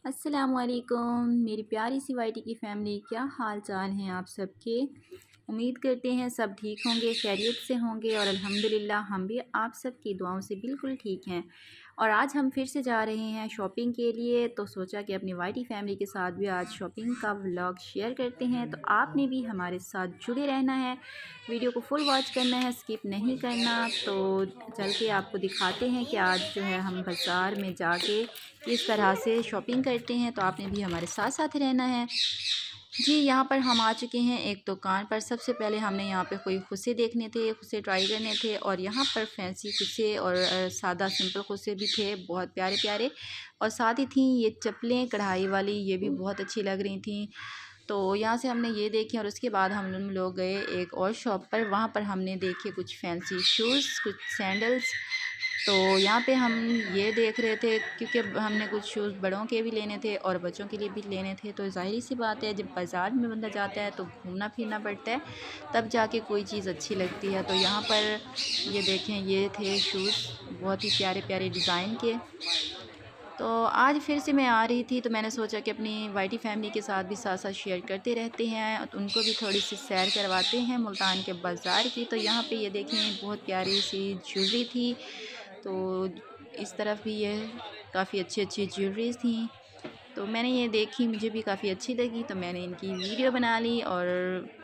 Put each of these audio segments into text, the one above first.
अस्सलामुअलैकुम मेरी प्यारी सी वाइटी की फ़ैमिली, क्या हाल चाल हैं आप सबके। उम्मीद करते हैं सब ठीक होंगे, खैरियत से होंगे और अल्हम्दुलिल्लाह हम भी आप सब की दुआओं से बिल्कुल ठीक हैं। और आज हम फिर से जा रहे हैं शॉपिंग के लिए, तो सोचा कि अपनी वाइटी फ़ैमिली के साथ भी आज शॉपिंग का व्लॉग शेयर करते हैं। तो आपने भी हमारे साथ जुड़े रहना है, वीडियो को फुल वॉच करना है, स्किप नहीं करना। तो चल के आपको दिखाते हैं कि आज जो है हम बाज़ार में जाके किस तरह से शॉपिंग करते हैं। तो आपने भी हमारे साथ साथ रहना है। जी, यहाँ पर हम आ चुके हैं एक दुकान पर। सबसे पहले हमने यहाँ पे कोई खुस्से देखने थे, खुस्से ट्राई करने थे, और यहाँ पर फैंसी खुस्से और सादा सिंपल खुस्से भी थे, बहुत प्यारे प्यारे। और साथ ही थी ये चप्पलें कढ़ाई वाली, ये भी बहुत अच्छी लग रही थी। तो यहाँ से हमने ये देखे और उसके बाद हम लोग गए एक और शॉप पर। वहाँ पर हमने देखे कुछ फैंसी शूज़, कुछ सैंडल्स। तो यहाँ पे हम ये देख रहे थे क्योंकि अब हमने कुछ शूज़ बड़ों के भी लेने थे और बच्चों के लिए भी लेने थे। तो ज़ाहिर सी बात है, जब बाज़ार में बंदा जाता है तो घूमना फिरना पड़ता है, तब जाके कोई चीज़ अच्छी लगती है। तो यहाँ पर ये देखें, ये थे शूज़ बहुत ही प्यारे प्यारे डिज़ाइन के। तो आज फिर से मैं आ रही थी, तो मैंने सोचा कि अपनी वाइटी फैमिली के साथ भी साथ साथ शेयर करते रहते हैं, तो उनको भी थोड़ी सी सैर करवाते हैं मुल्तान के बाज़ार की। तो यहाँ पे ये देखें, बहुत प्यारी सी ज्वेलरी थी। तो इस तरफ भी ये काफ़ी अच्छी अच्छी ज्वेलरीज थी। तो मैंने ये देखी, मुझे भी काफ़ी अच्छी लगी, तो मैंने इनकी वीडियो बना ली। और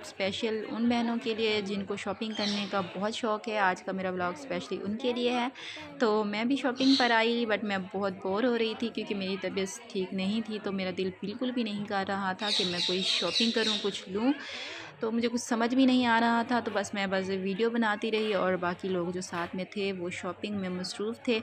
स्पेशल उन बहनों के लिए जिनको शॉपिंग करने का बहुत शौक़ है, आज का मेरा व्लॉग स्पेशली उनके लिए है। तो मैं भी शॉपिंग पर आई, बट मैं बहुत बोर हो रही थी क्योंकि मेरी तबीयत ठीक नहीं थी। तो मेरा दिल बिल्कुल भी नहीं कर रहा था कि मैं कोई शॉपिंग करूं, कुछ लूं। तो मुझे कुछ समझ भी नहीं आ रहा था, तो मैं बस वीडियो बनाती रही और बाकी लोग जो साथ में थे वो शॉपिंग में मसरूफ़ थे।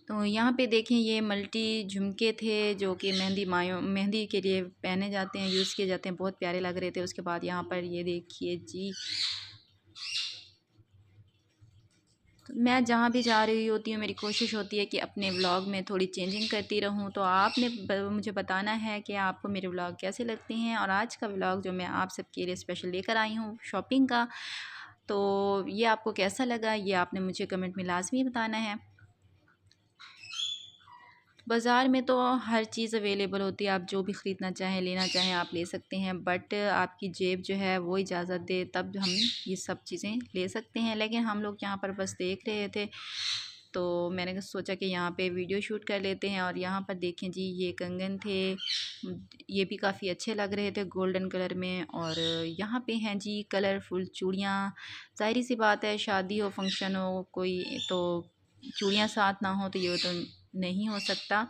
तो यहाँ पे देखें, ये मल्टी झुमके थे जो कि मेहंदी के लिए पहने जाते हैं, यूज़ किए जाते हैं, बहुत प्यारे लग रहे थे। उसके बाद यहाँ पर ये देखिए जी, तो मैं जहाँ भी जा रही होती हूँ, मेरी कोशिश होती है कि अपने व्लॉग में थोड़ी चेंजिंग करती रहूँ। तो आपने मुझे बताना है कि आपको मेरे व्लॉग कैसे लगते हैं। और आज का व्लॉग जो मैं आप सबके लिए स्पेशल लेकर आई हूँ शॉपिंग का, तो ये आपको कैसा लगा, ये आपने मुझे कमेंट में लाजमी बताना है। बाज़ार में तो हर चीज़ अवेलेबल होती है, आप जो भी ख़रीदना चाहें, लेना चाहें आप ले सकते हैं, बट आपकी जेब जो है वो इजाज़त दे तब हम ये सब चीज़ें ले सकते हैं। लेकिन हम लोग यहाँ पर बस देख रहे थे, तो मैंने सोचा कि यहाँ पे वीडियो शूट कर लेते हैं। और यहाँ पर देखें जी, ये कंगन थे, ये भी काफ़ी अच्छे लग रहे थे गोल्डन कलर में। और यहाँ पे हैं जी कलरफुल चूड़ियाँ। ज़ाहिर सी बात है, शादी हो, फंक्शन हो कोई, तो चूड़ियाँ साथ ना हो तो ये तो नहीं हो सकता।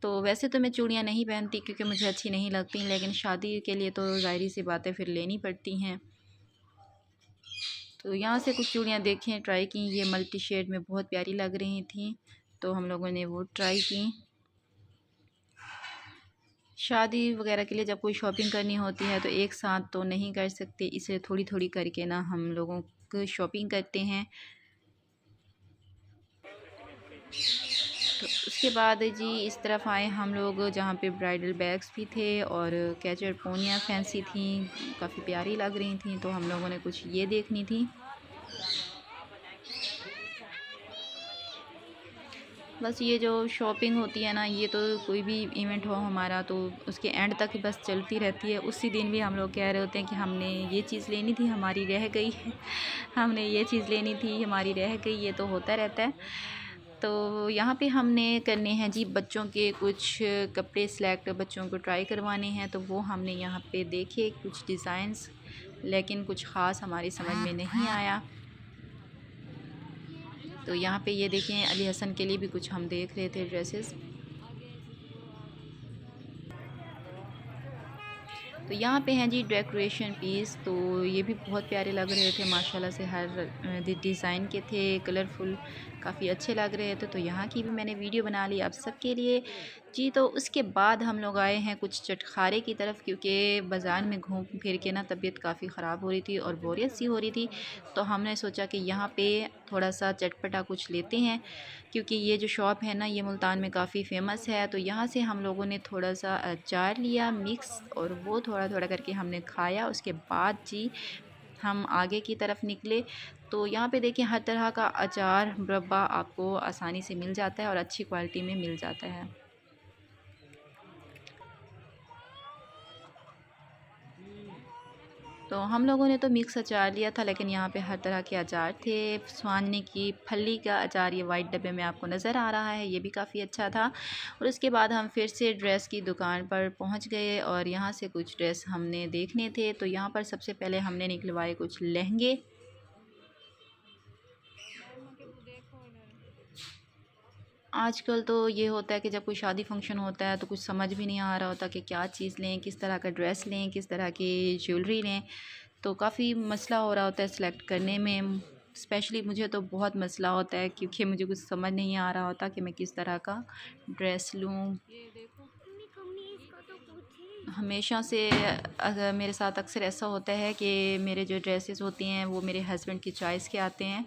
तो वैसे तो मैं चूड़ियाँ नहीं पहनती क्योंकि मुझे अच्छी नहीं लगती, लेकिन शादी के लिए तो ज़ाहिर सी बात है फिर लेनी पड़ती हैं। तो यहाँ से कुछ चूड़ियाँ देखें, ट्राई की, ये मल्टी शेड में बहुत प्यारी लग रही थी, तो हम लोगों ने वो ट्राई की। शादी वगैरह के लिए जब कोई शॉपिंग करनी होती है तो एक साथ तो नहीं कर सकते, इसे थोड़ी थोड़ी करके ना हम लोगों को शॉपिंग करते हैं। तो उसके बाद जी इस तरफ आए हम लोग जहाँ पे ब्राइडल बैग्स भी थे और कैचर पोनियाँ फैंसी थी, काफ़ी प्यारी लग रही थी, तो हम लोगों ने कुछ ये देखनी थी। बस ये जो शॉपिंग होती है ना, ये तो कोई भी इवेंट हो हमारा तो उसके एंड तक बस चलती रहती है। उसी दिन भी हम लोग कह रहे होते हैं कि हमने ये चीज़ लेनी थी, हमारी रह गई है हमने ये चीज़ लेनी थी, हमारी रह गई, ये तो होता रहता है। तो यहाँ पे हमने करने हैं जी बच्चों के कुछ कपड़े सेलेक्ट, बच्चों को ट्राई करवाने हैं। तो वो हमने यहाँ पे देखे कुछ डिज़ाइंस, लेकिन कुछ ख़ास हमारी समझ में नहीं आया। तो यहाँ पे ये देखें, अली हसन के लिए भी कुछ हम देख रहे थे ड्रेसेस। तो यहाँ पे हैं जी डेकोरेशन पीस, तो ये भी बहुत प्यारे लग रहे थे माशाल्लाह से, हर डिज़ाइन के थे, कलरफुल, काफ़ी अच्छे लग रहे थे। तो यहाँ की भी मैंने वीडियो बना ली आप सबके लिए जी। तो उसके बाद हम लोग आए हैं कुछ चटखारे की तरफ, क्योंकि बाज़ार में घूम फिर के ना तबीयत काफ़ी ख़राब हो रही थी और बोरियत सी हो रही थी। तो हमने सोचा कि यहाँ पे थोड़ा सा चटपटा कुछ लेते हैं, क्योंकि ये जो शॉप है ना, ये मुल्तान में काफ़ी फ़ेमस है। तो यहाँ से हम लोगों ने थोड़ा सा अचार लिया मिक्स, और वो थोड़ा थोड़ा करके हमने खाया। उसके बाद जी हम आगे की तरफ निकले तो यहाँ पे देखिए हर तरह का अचार मुरब्बा आपको आसानी से मिल जाता है और अच्छी क्वालिटी में मिल जाता है। तो हम लोगों ने तो मिक्स अचार लिया था, लेकिन यहाँ पे हर तरह के अचार थे। स्वानने की फली का अचार ये वाइट डब्बे में आपको नज़र आ रहा है, ये भी काफ़ी अच्छा था। और उसके बाद हम फिर से ड्रेस की दुकान पर पहुँच गए और यहाँ से कुछ ड्रेस हमने देखने थे। तो यहाँ पर सबसे पहले हमने निकलवाए कुछ लहंगे। आजकल तो ये होता है कि जब कोई शादी फंक्शन होता है तो कुछ समझ भी नहीं आ रहा होता कि क्या चीज़ लें, किस तरह का ड्रेस लें, किस तरह की ज्वेलरी लें। तो काफ़ी मसला हो रहा होता है सेलेक्ट करने में। स्पेशली मुझे तो बहुत मसला होता है क्योंकि मुझे कुछ समझ नहीं आ रहा होता कि मैं किस तरह का ड्रेस लूँ। हमेशा से अगर मेरे साथ अक्सर ऐसा होता है कि मेरे जो ड्रेसेस होती हैं वो मेरे हस्बैंड की चॉइस के आते हैं,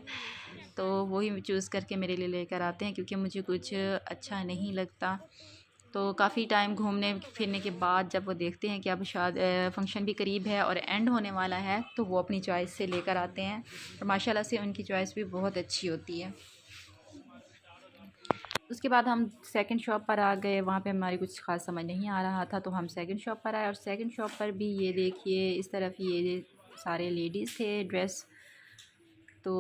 तो वही चूज़ करके मेरे लिए लेकर आते हैं क्योंकि मुझे कुछ अच्छा नहीं लगता। तो काफ़ी टाइम घूमने फिरने के बाद जब वो देखते हैं कि अब फंक्शन भी करीब है और एंड होने वाला है, तो वो अपनी चॉइस से लेकर आते हैं और माशाल्लाह से उनकी चॉइस भी बहुत अच्छी होती है। उसके बाद हम सेकंड शॉप पर आ गए, वहाँ पे हमारी कुछ ख़ास समझ नहीं आ रहा था, तो हम सेकंड शॉप पर आए और सेकंड शॉप पर भी ये देखिए इस तरफ ये सारे लेडीज़ थे ड्रेस। तो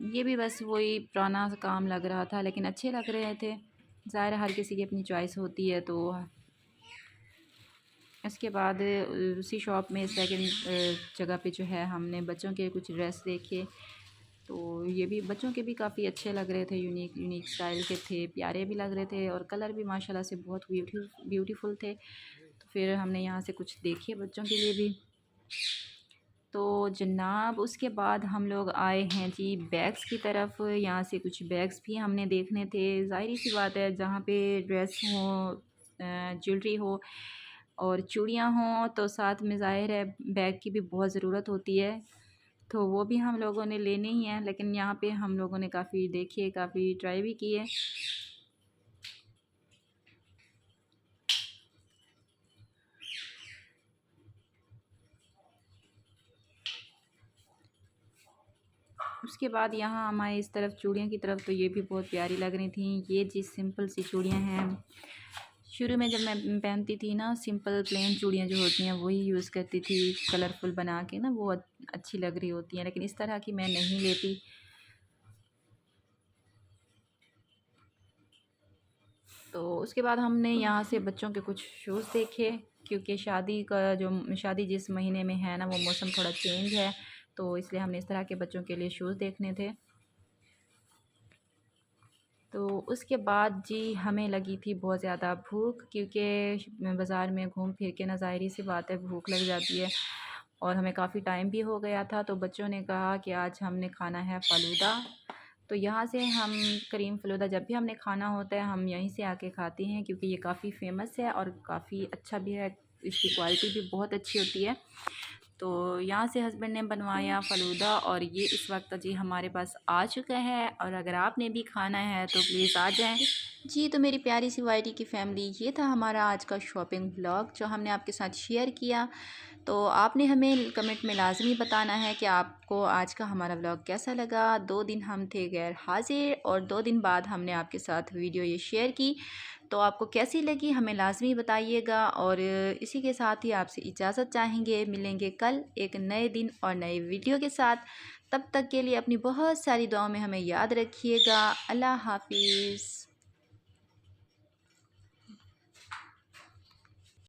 ये भी बस वही पुराना सा काम लग रहा था, लेकिन अच्छे लग रहे थे। ज़ाहिर है हर किसी की अपनी चॉइस होती है। तो इसके बाद उसी शॉप में सेकंड जगह पे जो है हमने बच्चों के कुछ ड्रेस देखे। तो ये भी बच्चों के भी काफ़ी अच्छे लग रहे थे, यूनिक यूनिक स्टाइल के थे, प्यारे भी लग रहे थे और कलर भी माशाल्लाह से बहुत ब्यूटीफुल थे। तो फिर हमने यहाँ से कुछ देखे बच्चों के लिए भी। तो जनाब उसके बाद हम लोग आए हैं जी बैग्स की तरफ। यहाँ से कुछ बैग्स भी हमने देखने थे। ज़ाहिर सी बात है जहाँ पे ड्रेस हो, ज्वेलरी हो और चूड़ियाँ हों, तो साथ में ज़ाहिर है बैग की भी बहुत ज़रूरत होती है। तो वो भी हम लोगों ने लेने ही हैं, लेकिन यहाँ पे हम लोगों ने काफ़ी देखे, काफ़ी ट्राई भी किए। उसके बाद यहाँ हमारे इस तरफ चूड़ियों की तरफ, तो ये भी बहुत प्यारी लग रही थी। ये जी सिंपल सी चूड़ियाँ हैं। शुरू में जब मैं पहनती थी ना, सिंपल प्लेन चूड़ियाँ जो होती हैं वही यूज़ करती थी, कलरफुल बना के ना, वो अच्छी लग रही होती हैं, लेकिन इस तरह की मैं नहीं लेती। तो उसके बाद हमने यहाँ से बच्चों के कुछ शूज़ देखे, क्योंकि शादी जिस महीने में है ना, वो मौसम थोड़ा चेंज है, तो इसलिए हमने इस तरह के बच्चों के लिए शूज़ देखने थे। तो उसके बाद जी हमें लगी थी बहुत ज़्यादा भूख, क्योंकि बाज़ार में घूम फिर के ना ज़ाहिर सी बात है भूख लग जाती है और हमें काफ़ी टाइम भी हो गया था। तो बच्चों ने कहा कि आज हमने खाना है फ़ालूदा। तो यहाँ से हम करीम फ़ालूदा जब भी हमने खाना होता है हम यहीं से आके खाते हैं, क्योंकि ये काफ़ी फ़ेमस है और काफ़ी अच्छा भी है, इसकी क्वालिटी भी बहुत अच्छी होती है। तो यहाँ से हस्बैंड ने बनवाया फ़ालूदा और ये इस वक्त जी हमारे पास आ चुका है, और अगर आपने भी खाना है तो प्लीज़ आ जाएं। जी तो मेरी प्यारी सी वाइटी की फैमिली, ये था हमारा आज का शॉपिंग ब्लॉग जो हमने आपके साथ शेयर किया। तो आपने हमें कमेंट में लाजमी बताना है कि आपको आज का हमारा ब्लॉग कैसा लगा। 2 दिन हम थे गैर हाजिर और 2 दिन बाद हमने आपके साथ वीडियो ये शेयर की, तो आपको कैसी लगी हमें लाजमी बताइएगा। और इसी के साथ ही आपसे इजाज़त चाहेंगे, मिलेंगे कल एक नए दिन और नए वीडियो के साथ। तब तक के लिए अपनी बहुत सारी दुआओं में हमें याद रखिएगा। अल्लाह हाफिज़।